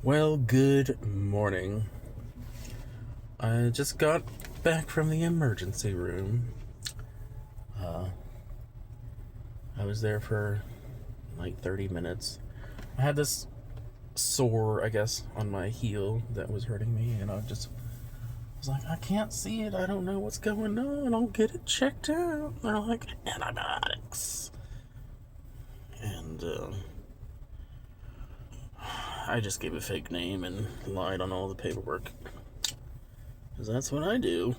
Well, good morning. I just got back from the emergency room. I was there for like 30 minutes. I had this sore, I guess, on my heel that was hurting me, and I was like, I can't see it. I don't know what's going on. I'll get it checked out. They're like, antibiotics. And I just gave a fake name and lied on all the paperwork. Because that's what I do.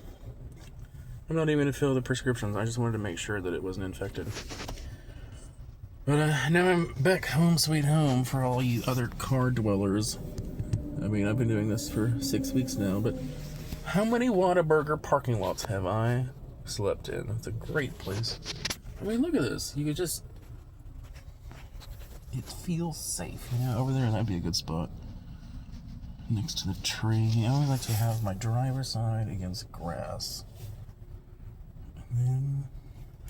I'm not even going to fill the prescriptions. I just wanted to make sure that it wasn't infected. But now I'm back home, sweet home, for all you other car dwellers. I mean, I've been doing this for 6 weeks now, but how many Whataburger parking lots have I slept in? It's a great place. I mean, look at this. You could just... It feels safe. Yeah, over there, that'd be a good spot. Next to the tree. I always like to have my driver's side against grass. And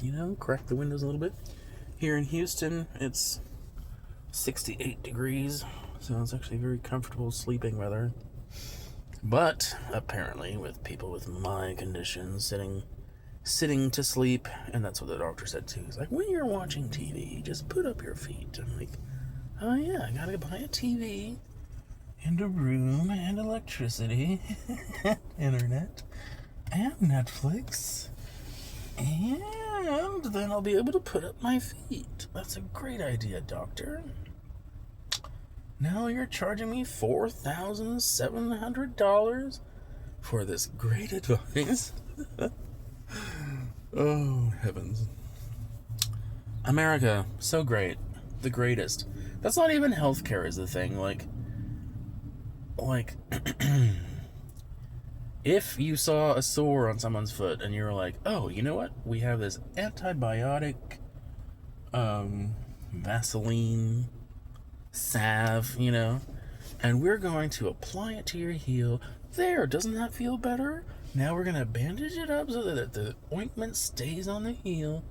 then, crack the windows a little bit. Here in Houston, it's 68 degrees, so it's actually very comfortable sleeping weather. But apparently, with people with my condition sitting to sleep, and that's what the doctor said too. He's like, when you're watching TV, just put up your feet. I'm like, oh yeah, I gotta buy a TV and a room and electricity, internet, and Netflix. And then I'll be able to put up my feet. That's a great idea, doctor. Now you're charging me $4,700 for this great advice. Oh, heavens. America, so great. The greatest. That's not even healthcare is the thing. Like, if you saw a sore on someone's foot and you were like, oh, you know what? We have this antibiotic, Vaseline, salve, and we're going to apply it to your heel. There, doesn't that feel better? Now we're going to bandage it up so that the ointment stays on the heel,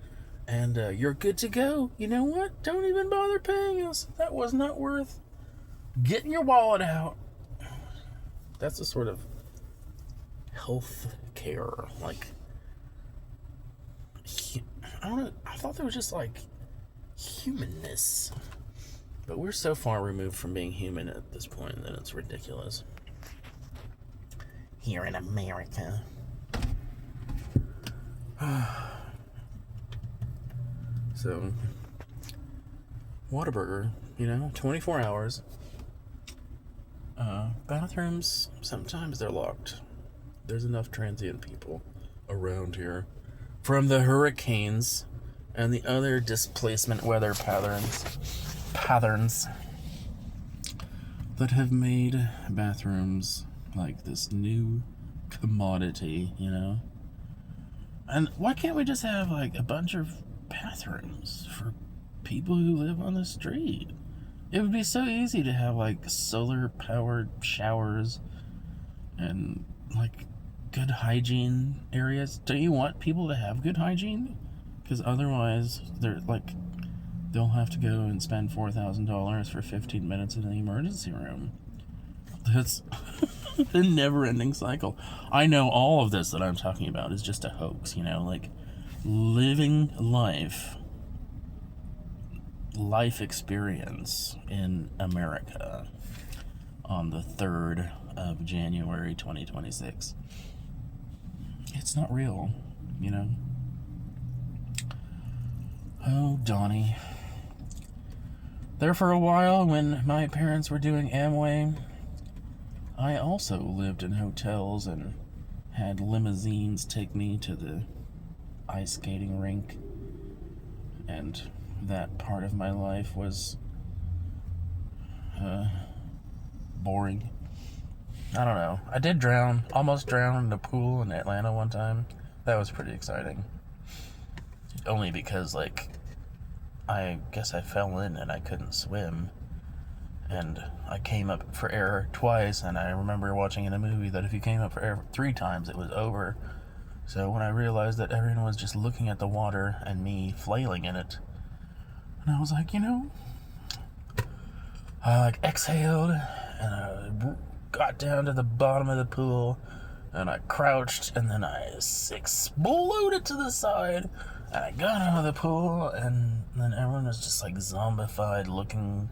and you're good to go. You know what? Don't even bother paying us. That was not worth getting your wallet out. That's the sort of health care, I don't know, I thought there was just humanness, but we're so far removed from being human at this point that it's ridiculous here in America. So Whataburger, 24 hours. Bathrooms, sometimes they're locked. There's enough transient people around here from the hurricanes and the other displacement weather patterns that have made bathrooms like this new commodity, And why can't we just have a bunch of bathrooms for people who live on the street? It would be so easy to have solar powered showers and good hygiene areas. Don't you want people to have good hygiene? Because otherwise they'll have to go and spend $4,000 for 15 minutes in the emergency room. That's a never-ending cycle. I know all of this that I'm talking about is just a hoax, living life experience in America on the 3rd of January 2026. It's not real, Oh, Donnie. There for a while, when my parents were doing Amway, I also lived in hotels and had limousines take me to the ice skating rink, and that part of my life was boring. I don't know. I did almost drown in a pool in Atlanta one time. That was pretty exciting. Only because, I guess I fell in and I couldn't swim. And I came up for air twice, and I remember watching in a movie that if you came up for air 3 times, it was over. So when I realized that everyone was just looking at the water and me flailing in it, and I was like, I exhaled and I got down to the bottom of the pool, and I crouched, and then I exploded to the side, and I got out of the pool, and then everyone was just like zombified looking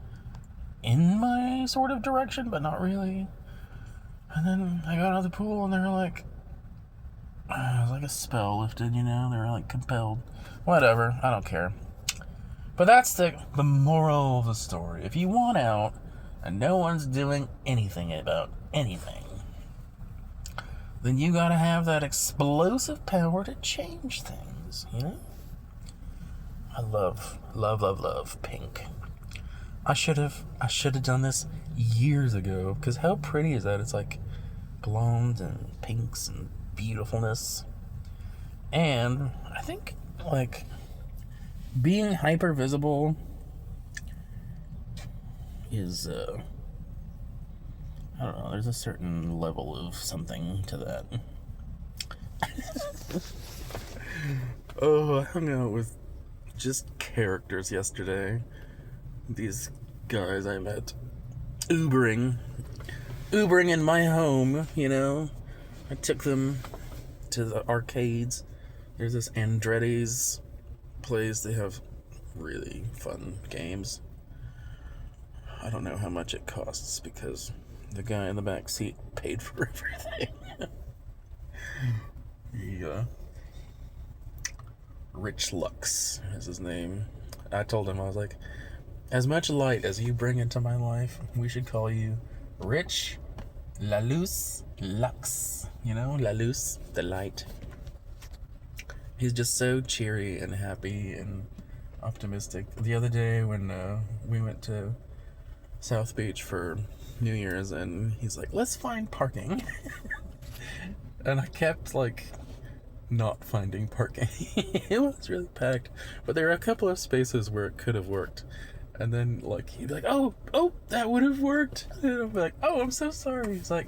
in my sort of direction, but not really. And then I got out of the pool, and they were like, it was like a spell lifted, you know? They were like compelled. Whatever, I don't care. But that's the moral of the story. If you want out, and no one's doing anything about anything, then you gotta have that explosive power to change things, you know? I love pink. I should have done this years ago, because how pretty is that? It's like blondes and pinks and beautifulness. And I think, like, being hyper visible is, I don't know, there's a certain level of something to that. Oh, I hung out with just characters yesterday. These guys I met Ubering in my home, you know. I took them to the arcades. There's this Andretti's place. They have really fun games. I don't know how much it costs because the guy in the back seat paid for everything. Yeah. Rich Lux is his name. I told him, I was like, as much light as you bring into my life, we should call you Rich Lalus Lux. You know, Lalus, the light. He's just so cheery and happy and optimistic. The other day when we went to South Beach for New Year's, and he's like, let's find parking. And I kept, like, not finding parking. It was really packed. But there were a couple of spaces where it could have worked. And then, like, he'd be like, oh, that would have worked. And I'd be like, oh, I'm so sorry. He's like,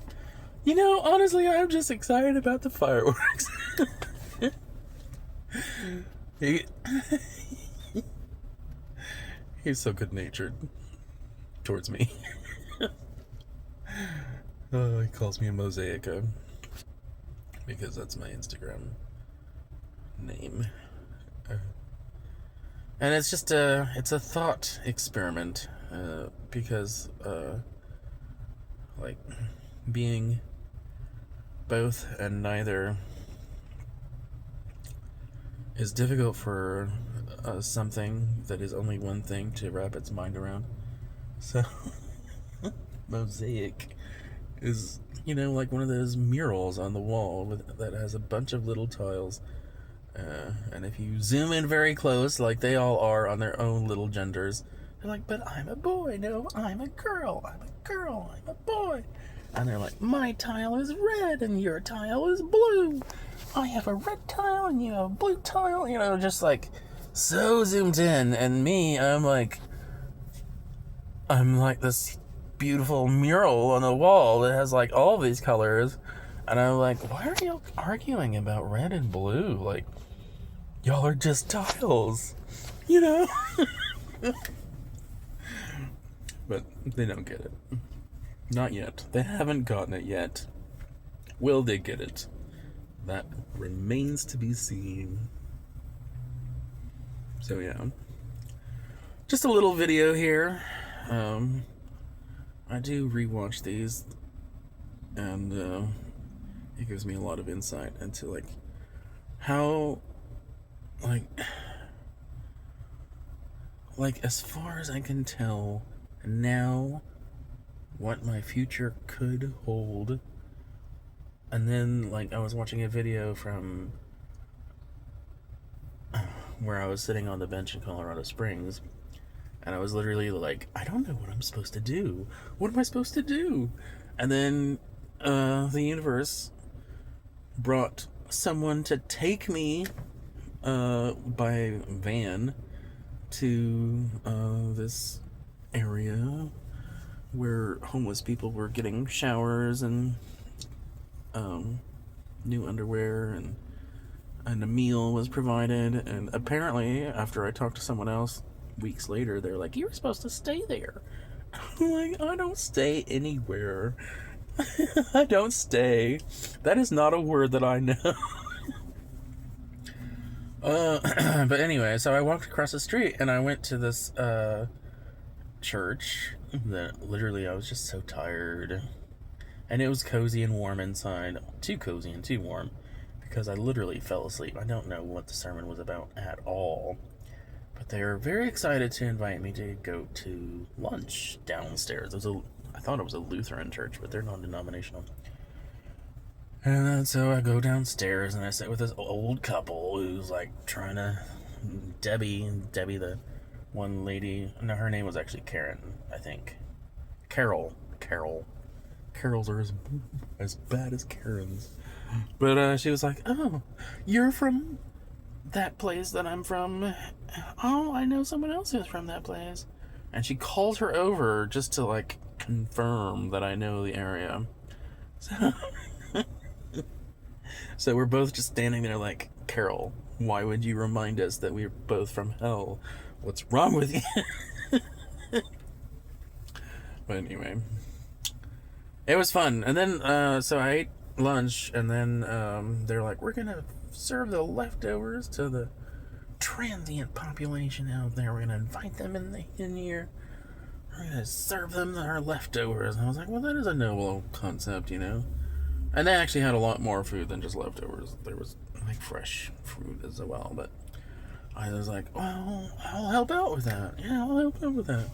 you know, honestly, I'm just excited about the fireworks. He's so good-natured towards me. He calls me a Mosaica because that's my Instagram name. And it's just it's a thought experiment, because like being both and neither is difficult for something that is only one thing to wrap its mind around. So mosaic is, you know, like one of those murals on the wall that has a bunch of little tiles. And if you zoom in very close, like they all are on their own little genders, they're like, but I'm a boy, no, I'm a girl, I'm a girl, I'm a boy. And they're like, my tile is red and your tile is blue. I have a red tile and you have a blue tile, you know, just like so zoomed in. And me, I'm like this beautiful mural on the wall that has like all these colors. And I'm like, why are you arguing about red and blue? Like, y'all are just tiles, you know? But they don't get it. Not yet. They haven't gotten it yet. Will they get it? That remains to be seen. So yeah. Just a little video here. I do rewatch these, and it gives me a lot of insight into like how like as far as I can tell now what my future could hold. And then like I was watching a video from where I was sitting on the bench in Colorado Springs, and I was literally like, I don't know what I'm supposed to do. What am I supposed to do? And then the universe brought someone to take me by van to this area where homeless people were getting showers and new underwear, and a meal was provided. And apparently, after I talked to someone else weeks later, they're like, you were supposed to stay there. I'm like, I don't stay anywhere. I don't stay. That is not a word that I know. But anyway, so I walked across the street and I went to this church that literally I was just so tired. And it was cozy and warm inside. Too cozy and too warm. Because I literally fell asleep. I don't know what the sermon was about at all. But they were very excited to invite me to go to lunch downstairs. I thought it was a Lutheran church, but they're non-denominational. And then so I go downstairs and I sit with this old couple who's like trying to... Debbie, the one lady... No, her name was actually Karen, I think. Carol. Carols are as bad as Karens. But she was like, oh, you're from that place that I'm from. Oh, I know someone else who's from that place. And she called her over just to, like, confirm that I know the area. So we're both just standing there like, Carol, why would you remind us that we're both from hell? What's wrong with you? But anyway, it was fun. And then, so I ate lunch, and then they're like, we're gonna serve the leftovers to the transient population out there. We're gonna invite them in here. We're gonna serve them our leftovers. And I was like, well, that is a noble concept, you know. And they actually had a lot more food than just leftovers. There was like fresh fruit as well. But I was like, well, I'll help out with that. Yeah, I'll help out with that.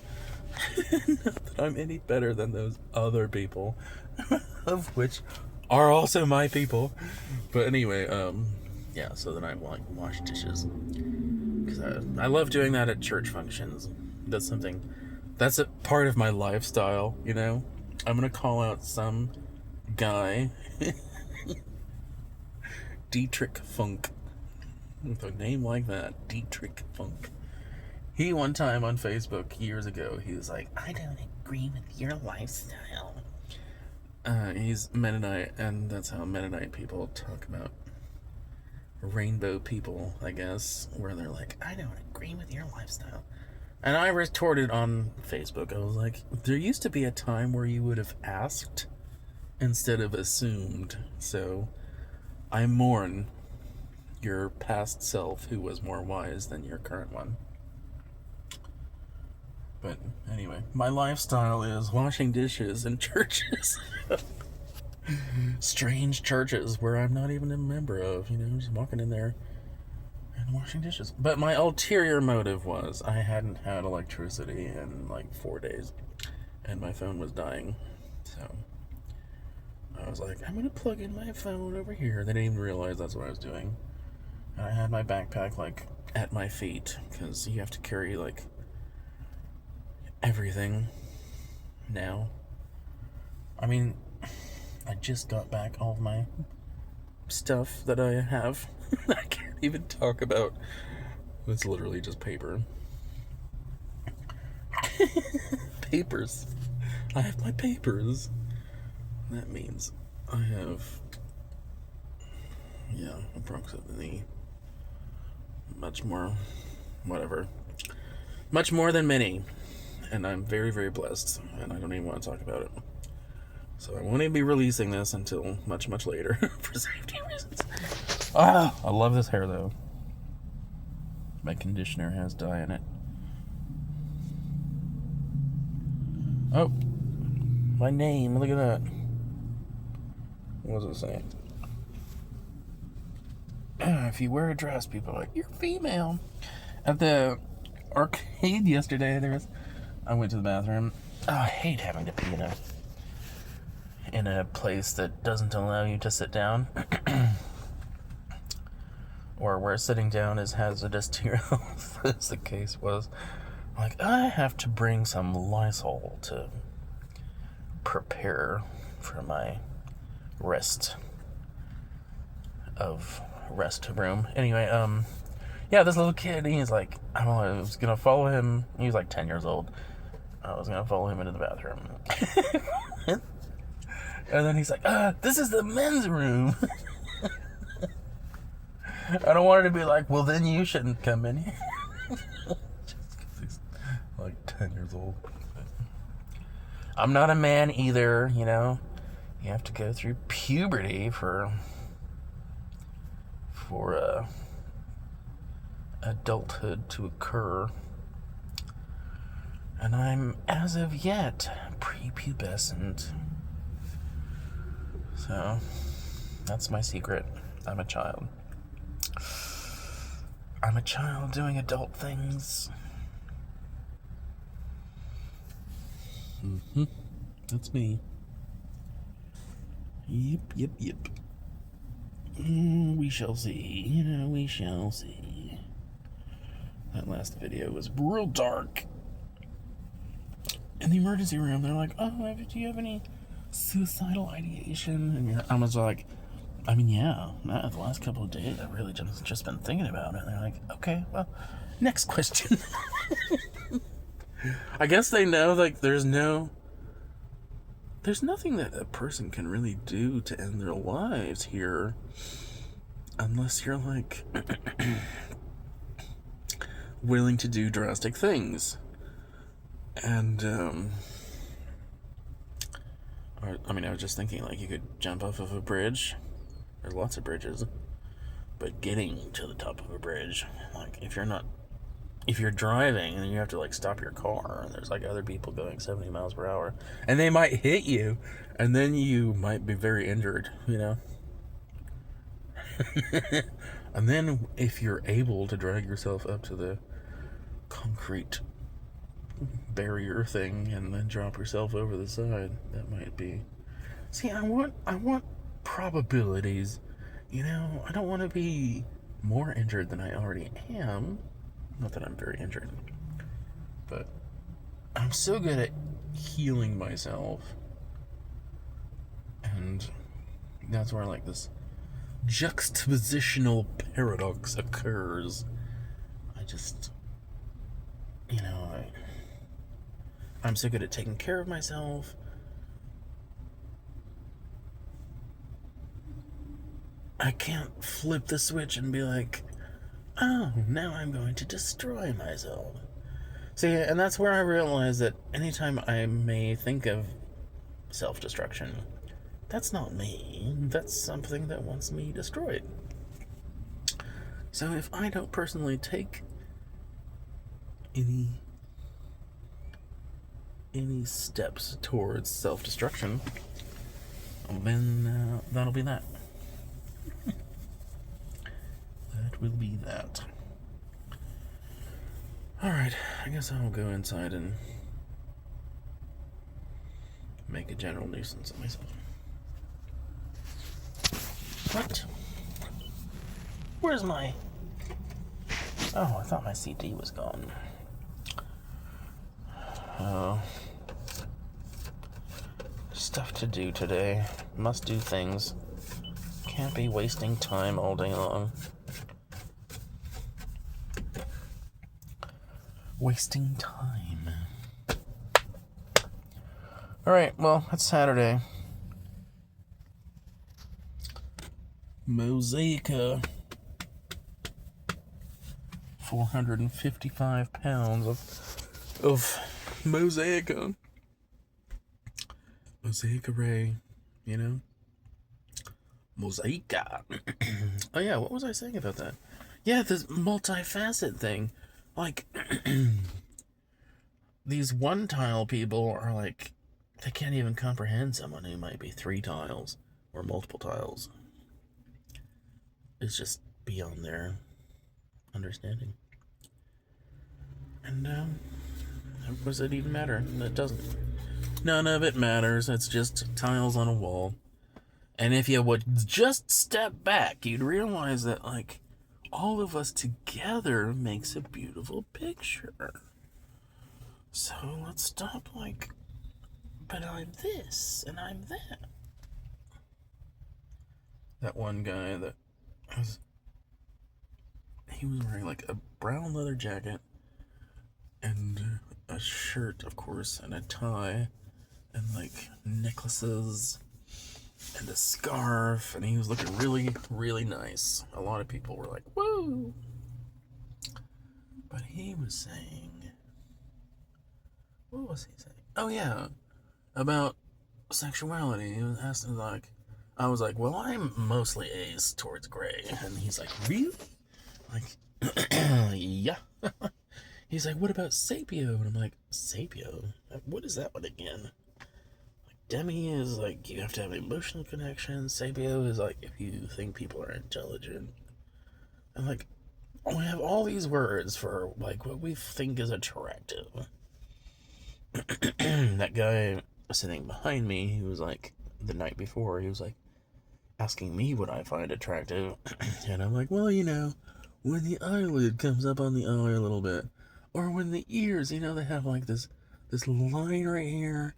Not that I'm any better than those other people, of which are also my people. But anyway, yeah, so then I like wash dishes, because I love doing that at church functions. That's a part of my lifestyle, you know. I'm gonna call out some guy, Dietrich Funk, with a name like that, Dietrich Funk. He one time on Facebook years ago, he was like, I don't agree with your lifestyle. He's Mennonite, and that's how Mennonite people talk about rainbow people, I guess, where they're like, I don't agree with your lifestyle. And I retorted on Facebook. I was like, there used to be a time where you would have asked instead of assumed. So I mourn your past self who was more wise than your current one. But anyway, my lifestyle is washing dishes in churches. Strange churches where I'm not even a member of, you know, just walking in there and washing dishes. But my ulterior motive was I hadn't had electricity in like 4 days, and my phone was dying. So I was like, I'm gonna plug in my phone over here. They didn't even realize that's what I was doing. And I had my backpack like at my feet, because you have to carry like everything now. I mean, I just got back all of my stuff that I have. I can't even talk about. It's literally just paper. Papers. I have my papers. That means I have, approximately much more than many. And I'm very, very blessed, and I don't even want to talk about it. So I won't even be releasing this until much, much later for safety reasons. I love this hair, though. My conditioner has dye in it. Oh, my name, look at that. What does it say? If you wear a dress, people are like, you're female. At the arcade yesterday, I went to the bathroom. Oh, I hate having to pee in a place that doesn't allow you to sit down. Or where sitting down is hazardous to your health, as the case was. Like, I have to bring some Lysol to prepare for my rest room. Anyway, yeah, this little kid, he's like, I was gonna follow him. He was like 10 years old. I was gonna follow him into the bathroom. And then he's like, this is the men's room. I don't want her to be like, well, then you shouldn't come in here. Just because he's like 10 years old. I'm not a man either, you know. You have to go through puberty for adulthood to occur. And I'm, as of yet, prepubescent. So, that's my secret. I'm a child. I'm a child doing adult things. That's me. Yep. We shall see. We shall see. That last video was real dark. In the emergency room, they're like, "Oh, do you have any suicidal ideation?" And I was like, "I mean, yeah. The last couple of days, I've really just been thinking about it." And they're like, "Okay, well, next question." I guess they know, like, there's nothing that a person can really do to end their lives here, unless you're like willing to do drastic things. And I mean, I was just thinking, like, you could jump off of a bridge. There's lots of bridges, but getting to the top of a bridge, like, if you're driving and you have to, like, stop your car and there's, like, other people going 70 miles per hour and they might hit you and then you might be very injured, you know. And then if you're able to drag yourself up to the concrete barrier thing and then drop yourself over the side, that might be... See, I want probabilities, you know. I don't want to be more injured than I already am. Not that I'm very injured, but I'm so good at healing myself, and that's where, like, this juxtapositional paradox occurs. I just, you know, I'm so good at taking care of myself. I can't flip the switch and be like, "Oh, now I'm going to destroy myself." See, and that's where I realize that anytime I may think of self-destruction, that's not me. That's something that wants me destroyed. So if I don't personally take any steps towards self-destruction, then that'll be that. That will be that. Alright, I guess I'll go inside and make a general nuisance of myself. What? Where's my... Oh, I thought my CD was gone. Oh. Stuff to do today. Must do things. Can't be wasting time all day long. Wasting time. Alright, well, it's Saturday. Mosaica. 455 pounds of Mosaica. Mosaica Ray, you know? Mosaica. Oh yeah, what was I saying about that? Yeah, this multifaceted thing. Like, these one-tile people are like, they can't even comprehend someone who might be 3 tiles or multiple tiles. It's just beyond their understanding. And, what does it even matter? It doesn't. None of it matters. It's just tiles on a wall. And if you would just step back, you'd realize that, like, all of us together makes a beautiful picture. So let's stop, like, but I'm this and I'm that. That one guy that he was wearing, like, a brown leather jacket and a shirt, of course, and a tie and, like, necklaces and a scarf, and he was looking really, really nice. A lot of people were like, "Woo!" But he was saying, what was he saying? Oh yeah, about sexuality. He was asking, like, I was like, well, I'm mostly ace towards gray. And he's like, really? Like, yeah. He's like, what about sapio? And I'm like, sapio? What is that one again? Like, demi is like, you have to have emotional connection. Sapio is like, if you think people are intelligent. And like, we have all these words for like what we think is attractive. That guy sitting behind me, he was like, the night before, he was like asking me what I find attractive. And I'm like, well, when the eyelid comes up on the eye a little bit, or when the ears, they have like this line right here,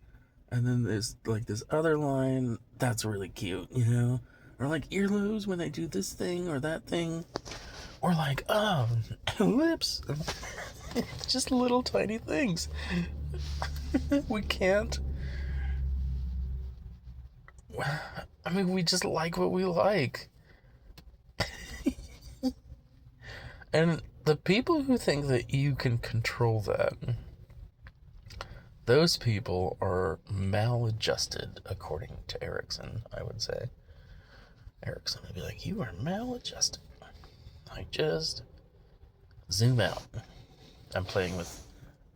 and then there's like this other line that's really cute, or like earlobes when they do this thing or that thing, or like lips, just little tiny things. We can't. I mean, we just like what we like. And the people who think that you can control that, those people are maladjusted, according to Erickson, I would say. Erickson would be like, you are maladjusted. Like, just zoom out. I'm playing with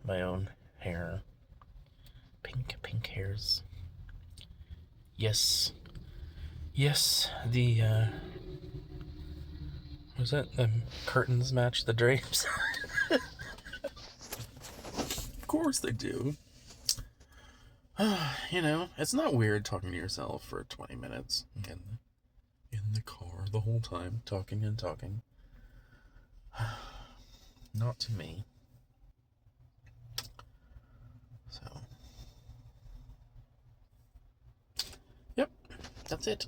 my own hair. Pink hairs. Yes. Yes, was that the curtains match the drapes? Of course they do. It's not weird talking to yourself for 20 minutes in the car the whole time, talking and talking. Not to me. So, yep, that's it.